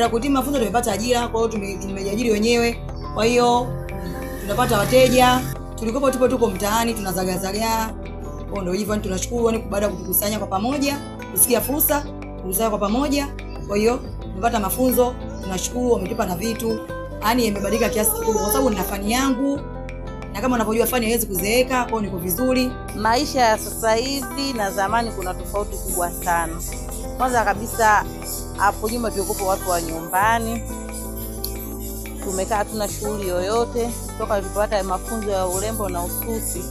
baada ya kuhitimu mafunzo tumepata ajira, kwa hiyo tumejiajiri wenyewe. Kwa hiyo tunapata wateja. Tulikuwa tuko mtaani tunazagazaga. Kwa ndio hivyo tunashukuru yani baada ya kutukusanya kwa pamoja, kusikia fursa, kukusanya kwa pamoja. Kwa hiyo tumepata mafunzo, tunashukuru wametupa na vitu. Yaani imebadilika kiasi kikubwa kwa sababu nina fani yangu. Na kama unavyojua fani haiwezi kuzeeka, kwa hiyo niko vizuri. Maisha ya sasa hivi na zamani kuna tofauti kubwa sana. Kwanza kabisa hapo nyuma tulikuwa watu wa nyumbani. Tumekaa hatuna shughuli yoyote. Toka tulipata mafunzo ya urembo na ususi,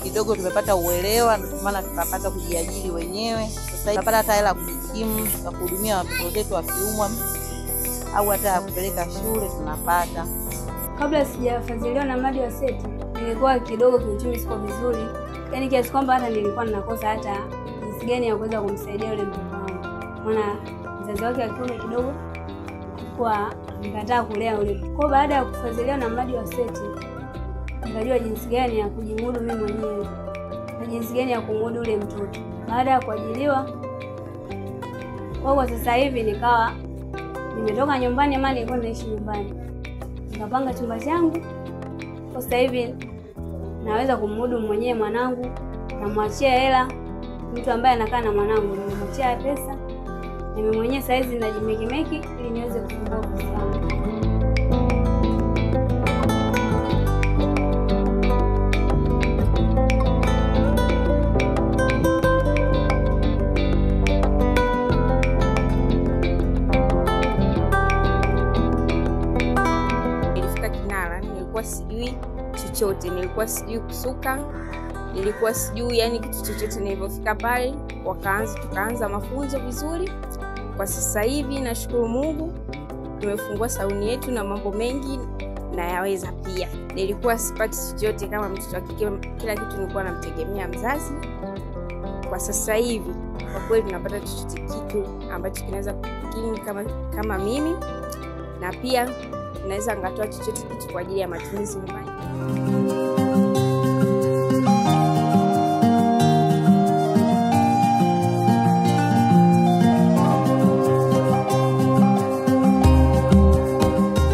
kidogo tumepata uelewa, ndio maana tukapata kujiajiri wenyewe. Sasa tunapata hata hela kujikimu, ya kuhudumia watoto wetu wakiumwa au hata kupeleka shule tunapata. Kabla sijafadhiliwa na mradi wa SET, nilikuwa kidogo kiuchumi siko vizuri. Yaani kiasi kwamba hata nilikuwa ninakosa hata jinsi gani ya kuweza kumsaidia yule mtoto wangu. Maana mzazi wake alikuwa kidogo kwa nikataa kulea yule. Kwa baada ya kufadhiliwa na mradi wa SET, nikajua jinsi gani ya kujimudu mimi mwenyewe na jinsi gani ya kumudu yule mtoto. Baada ya kuajiliwa, kwa sasa hivi nikawa nimetoka nyumbani, ama nilikuwa naishi nyumbani. Nikapanga chumba changu. Kwa sasa hivi naweza kumudu mwenyewe mwanangu, namwachia hela mtu ambaye anakaa na mwanangu, nimemwachia pesa. Mimi mwenyewe saizi najimekimeki ili niweze kufungua biashara. Sijui chochote, nilikuwa sijui kusuka, nilikuwa sijui yani kitu chochote. Nilipofika pale tukaanza mafunzo vizuri. Kwa sasa hivi nashukuru Mungu tumefungua saluni yetu na mambo mengi na yaweza pia. Nilikuwa sipati chochote kama mtoto wa kike, kila kitu nilikuwa namtegemea mzazi. Kwa sasa hivi kwa kweli tunapata chochote kitu ambacho kinaweza kukimu kama mimi, na pia naweza ngatoa chochote kitu kwa ajili ya matumizi nyumbani.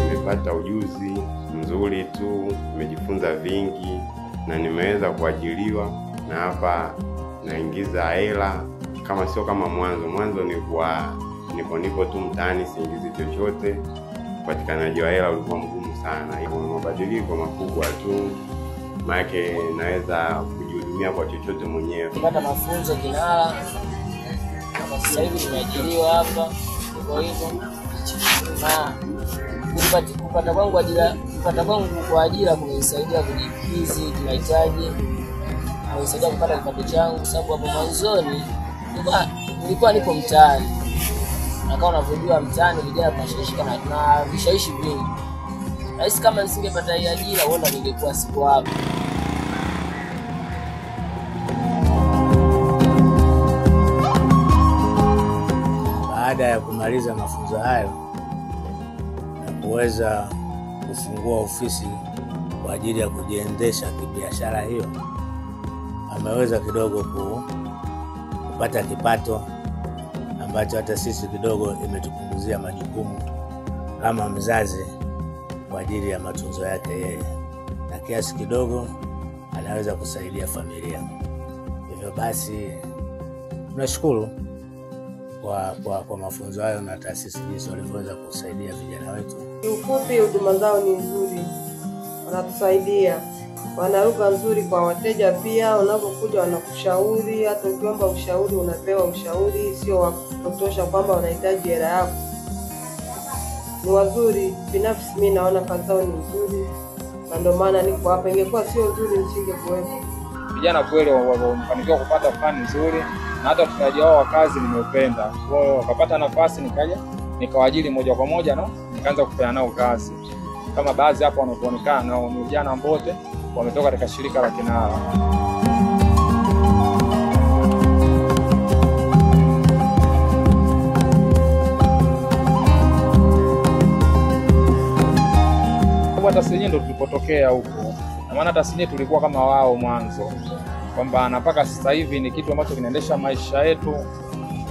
Nimepata ujuzi mzuri tu, nimejifunza vingi na nimeweza kuajiriwa, na hapa naingiza hela kama sio kama mwanzo nipo tu mtaani siingizi chochote. Upatikanaji wa hela ulikuwa mgumu sana. Hivyo mabadiliko makubwa tu, maana naweza kujihudumia kwa chochote mwenyewe. Kupata mafunzo Kinara, kama sasa hivi nimeajiriwa hapa, kwa hivyo kupata kwangu kwa ajira kunisaidia kujikidhi mahitaji, kunisaidia kupata kipato changu, sababu hapo mwanzoni nilikuwa nipo mtaani. Na kama unavyojua mtaani vijana tunashirikishika na vishawishi vingi. Nahisi kama nisingepata hii ajira huenda ningekuwa siku hapo. Baada ya kumaliza mafunzo hayo na kuweza kufungua ofisi kwa ajili ya kujiendesha kibiashara hiyo, ameweza kidogo kupata kipato ambacho hata sisi kidogo imetupunguzia majukumu kama mzazi kwa ajili ya matunzo yake yeye, na kiasi kidogo anaweza kusaidia familia. Hivyo basi tunashukuru kwa mafunzo hayo na taasisi hizo waliweza kusaidia vijana wetu. Kiufupi huduma zao ni nzuri, wanatusaidia, wana lugha nzuri kwa wateja pia. Unapokuja wanakushauri, hata ukiomba ushauri unapewa ushauri, sio wa kutosha kwamba unahitaji hela yako. Ni wazuri, binafsi mimi naona kazi zao ni nzuri, na ndio maana niko hapa. Ingekuwa sio nzuri nisingekuwepo. Vijana kweli wamefanikiwa kupata fani nzuri, na hata utendaji wao wa kazi nimeupenda. Kwa hiyo wakapata nafasi nikawaajiri moja kwa moja na nikaanza kufanya nao kazi. Kama baadhi hapa wanapoonekana nao ni vijana wote wametoka katika shirika la Kinara. Kwa tasnia ndo tulipotokea huko. Na maana tasnia tulikuwa kama wao mwanzo. Kwamba mpaka sasa hivi ni kitu ambacho kinaendesha maisha yetu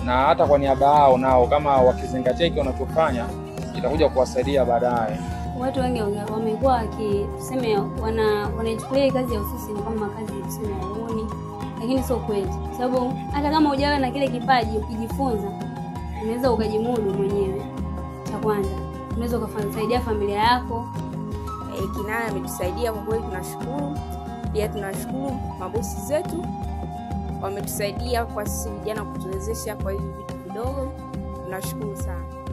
na hata kwa niaba yao nao kama wakizingatia hiki wanachofanya itakuja kuwasaidia baadaye. Watu wengi wamekuwa tuseme wanaichukulia kazi ya ususi ni kama kazi tuseme ya uoni, lakini sio kweli. Sababu hata kama hujawa na kile kipaji, ukijifunza unaweza ukajimudu mwenyewe. Cha kwanza, unaweza ukasaidia familia yako. Kinaya ametusaidia kwa kweli, tunashukuru. Pia tunashukuru mabosi zetu wametusaidia kwa sisi vijana kutuwezesha kwa hivi vitu vidogo. Tunashukuru sana.